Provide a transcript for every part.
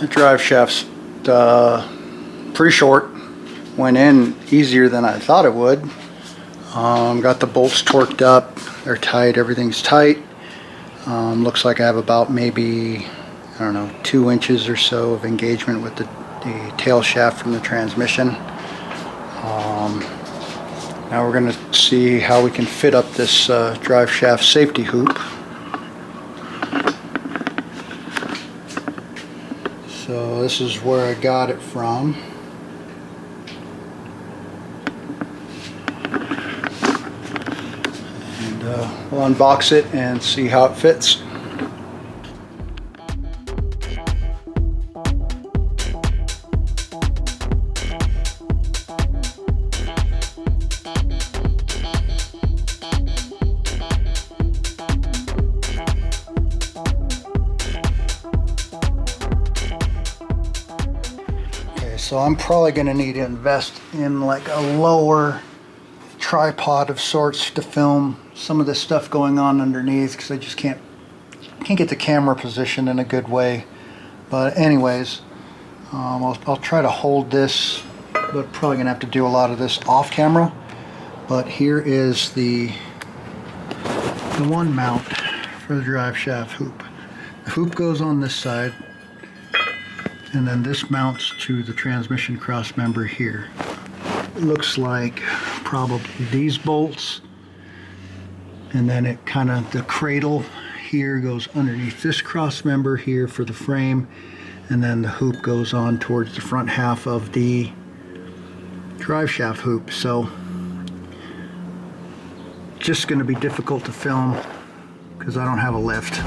The drive shaft's pretty short. Went in easier than I thought it would. Got the bolts torqued up. They're tight. Everything's tight. Looks like I have about maybe, I don't know, 2 inches or so of engagement with the tail shaft from the transmission. Now we're going to see how we can fit up this drive shaft safety hoop. So this is where I got it from. And we'll unbox it and see how it fits. So I'm probably going to need to invest in like a lower tripod of sorts to film some of this stuff going on underneath, because I just can't get the camera positioned in a good way. But anyways, I'll try to hold this, but probably going to have to do a lot of this off camera. But here is the one mount for the drive shaft hoop. The hoop goes on this side, and then this mounts to the transmission cross member here. It looks like probably these bolts, and then it kind of, the cradle here goes underneath this cross member here for the frame, and then the hoop goes on towards the front half of the drive shaft hoop. So just going to be difficult to film because I don't have a lift.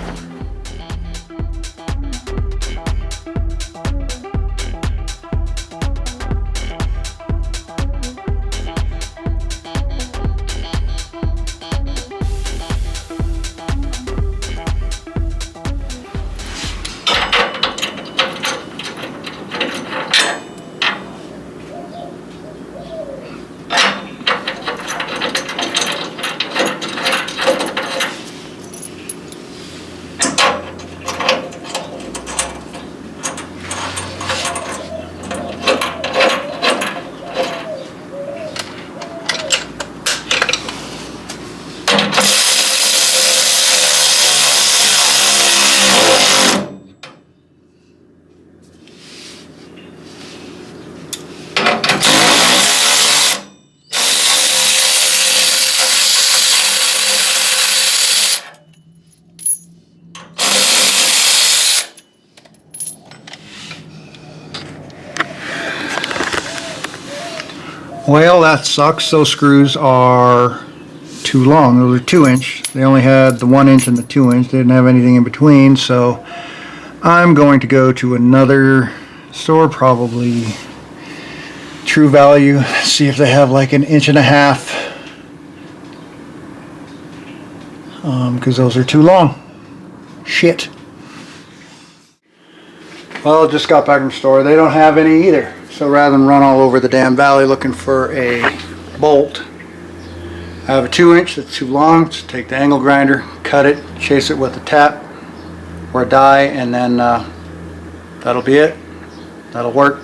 Well, that sucks. Those screws are too long. Those are 2-inch. They only had the 1-inch and the 2-inch. They didn't have anything in between, so I'm going to go to another store, probably True Value, see if they have like an 1.5 inch, because those are too long. Shit. Well, just got back from the store. They don't have any either. So rather than run all over the damn valley looking for a bolt, I have a 2-inch that's too long. Just take the angle grinder, cut it, chase it with a tap or a die, and then that'll be it. That'll work.